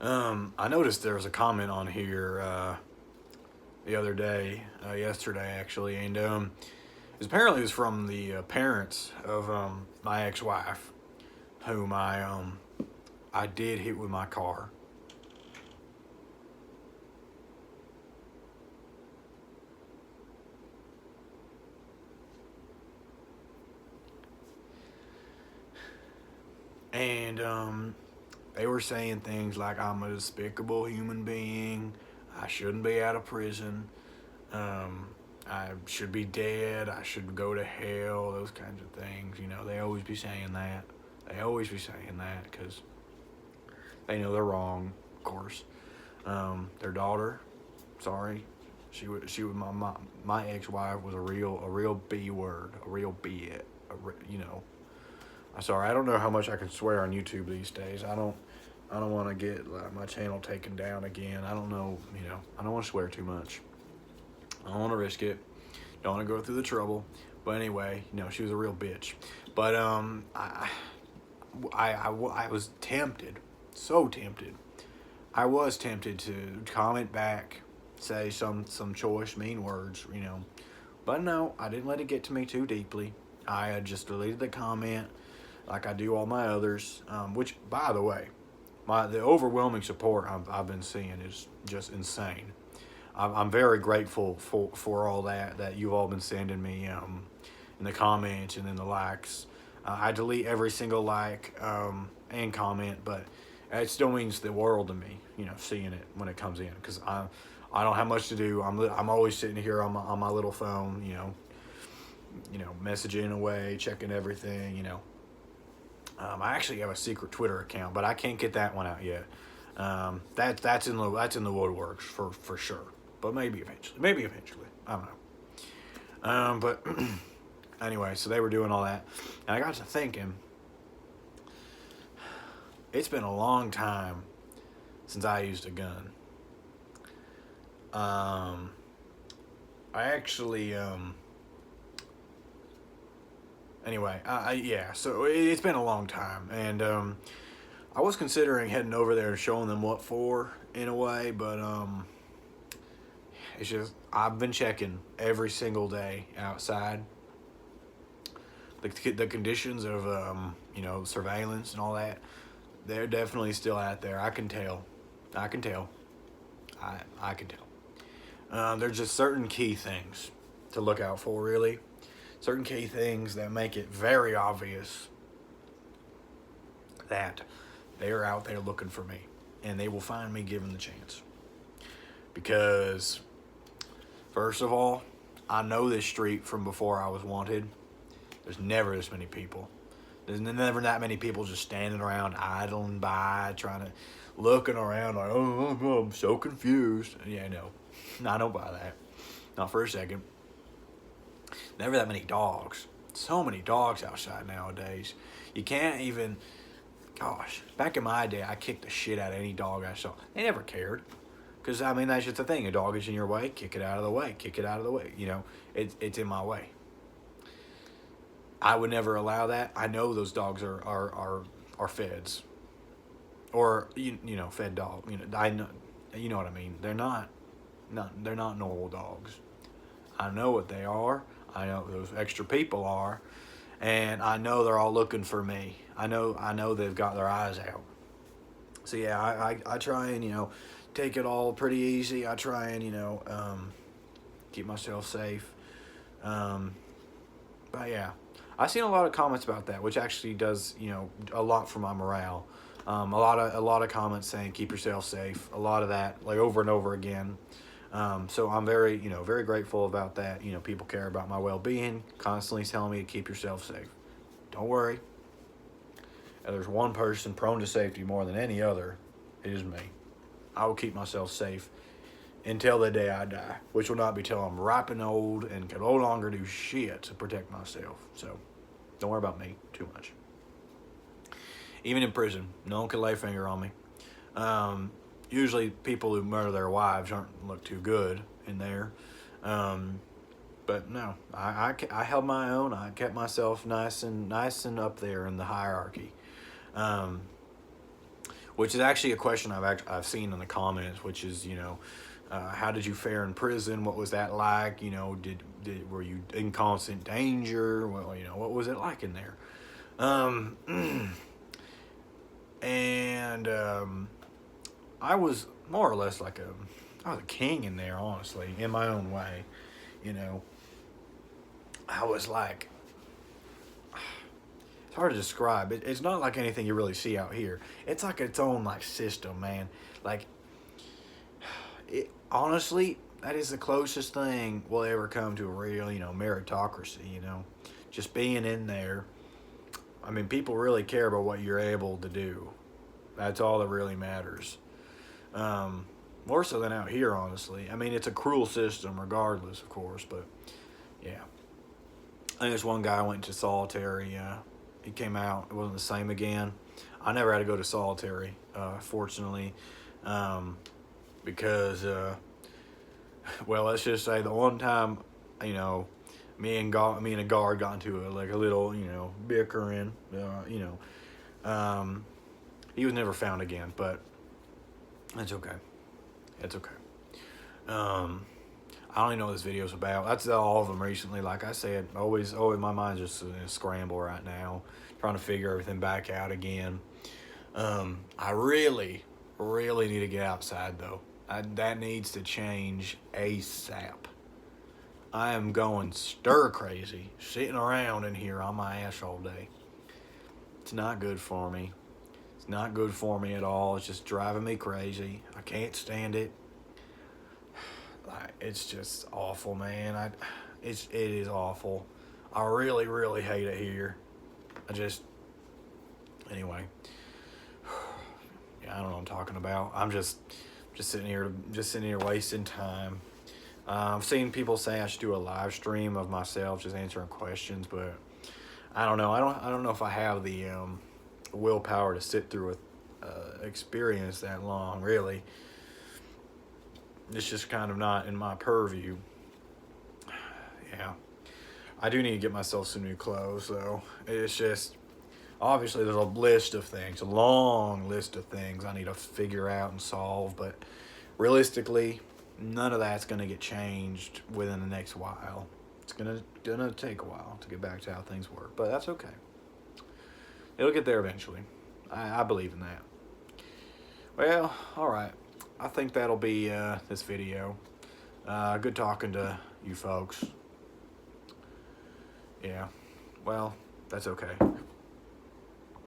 I noticed there was a comment on here the other day, yesterday actually, and apparently it was from the parents of my ex-wife, whom I did hit with my car. And they were saying things like I'm a despicable human being. I shouldn't be out of prison. Um, I should be dead. I should go to hell. Those kinds of things. You know, they always be saying that. They always be saying that because they know they're wrong. Of course, their daughter. Sorry, she was my ex wife was a real B word, a real B it. You know, I'm sorry. I don't know how much I can swear on YouTube these days. I don't want to get my channel taken down again. I don't know. You know, I don't want to swear too much. I don't want to risk it. Don't want to go through the trouble. But anyway, you know, she was a real bitch. But I was tempted, so tempted. I was tempted to comment back, say some choice mean words, you know. But no, I didn't let it get to me too deeply. I just deleted the comment, like I do all my others. Which, by the way, the overwhelming support I've been seeing is just insane. I'm very grateful for all that you've all been sending me in the comments and in the likes. I delete every single like and comment, but it still means the world to me, you know, seeing it when it comes in, because I don't have much to do. I'm always sitting here on my little phone, you know, messaging away, checking everything, you know. I actually have a secret Twitter account, but I can't get that one out yet. That's in the woodworks for sure. But maybe eventually. Maybe eventually. I don't know. But anyway, so they were doing all that, and I got to thinking. It's been a long time since I used a gun. I actually Anyway, yeah. So it's been a long time, and I was considering heading over there and showing them what for in a way, but it's just I've been checking every single day outside. The conditions of you know, surveillance and all that, they're definitely still out there. I can tell. I can tell. I can tell. There's just certain key things to look out for, really. Certain key things that make it very obvious that they are out there looking for me, and they will find me given the chance. Because, first of all, I know this street from before I was wanted. There's never this many people. There's never that many people just standing around idling by, trying to, looking around like, oh, I'm so confused. Yeah, no, I don't buy that. Not for a second. Never that many dogs. So many dogs outside nowadays. You can't even, gosh, back in my day, I kicked the shit out of any dog I saw. They never cared. Because, I mean, that's just the thing. A dog is in your way, kick it out of the way. Kick it out of the way. You know, it's in my way. I would never allow that. I know those dogs are feds. Or, you know, fed dog. You know, I know, you know what I mean. They're not normal dogs. I know what they are. I know those extra people are, and I know they're all looking for me. I know they've got their eyes out. So yeah, I try and, you know, take it all pretty easy. I try and, you know, keep myself safe. But yeah, I've seen a lot of comments about that, which actually does, you know, a lot for my morale. A lot of comments saying keep yourself safe. A lot of that, like, over and over again. So I'm very, you know, very grateful about that. You know, people care about my well-being, constantly telling me to keep yourself safe. Don't worry. If there's one person prone to safety more than any other, it is me. I will keep myself safe until the day I die, which will not be till I'm ripe and old and can no longer do shit to protect myself. So don't worry about me too much. Even in prison, no one can lay a finger on me. Usually people who murder their wives aren't look too good in there. But no, I held my own. I kept myself nice and up there in the hierarchy. Which which is actually a question I've seen in the comments, which is, you know, how did you fare in prison? What was that like? You know, were you in constant danger? Well, you know, what was it like in there? Um, and I was more or less like I was a king in there, honestly, in my own way. You know, I was like, it's hard to describe. It's not like anything you really see out here. It's like its own like system, man. Like, honestly, that is the closest thing we'll ever come to a real, you know, meritocracy. You know, just being in there. I mean, people really care about what you're able to do. That's all that really matters. More so than out here, honestly. I mean, it's a cruel system, regardless, of course. But yeah, I think there's one guy went to solitary. He came out. It wasn't the same again. I never had to go to solitary, fortunately, because well, let's just say the one time, you know, me and a guard got into a little, you know, bickering. You know, he was never found again, but it's okay. It's okay. I don't even know what this video's about. That's all of them recently. Like I said, always my mind's just in a scramble right now, trying to figure everything back out again. I really, really need to get outside though. That needs to change ASAP. I am going stir crazy, sitting around in here on my ass all day. It's not good for me. It's not good for me at all. It's just driving me crazy. I can't stand it. Like, it's just awful, man. It is awful. I really, really hate it here. Anyway. Yeah, I don't know what I'm talking about. I'm just sitting here wasting time. I've seen people say I should do a live stream of myself just answering questions, but I don't know. I don't know if I have the willpower to sit through a experience that long. Really, it's just kind of not in my purview. Yeah, I do need to get myself some new clothes, though. It's just obviously there's a list of things, a long list of things I need to figure out and solve, but realistically, none of that's going to get changed within the next while. It's gonna take a while to get back to how things work, but that's okay. It'll get there eventually. I believe in that. Well, all right. I think that'll be this video. Good talking to you folks. Yeah. Well, that's okay.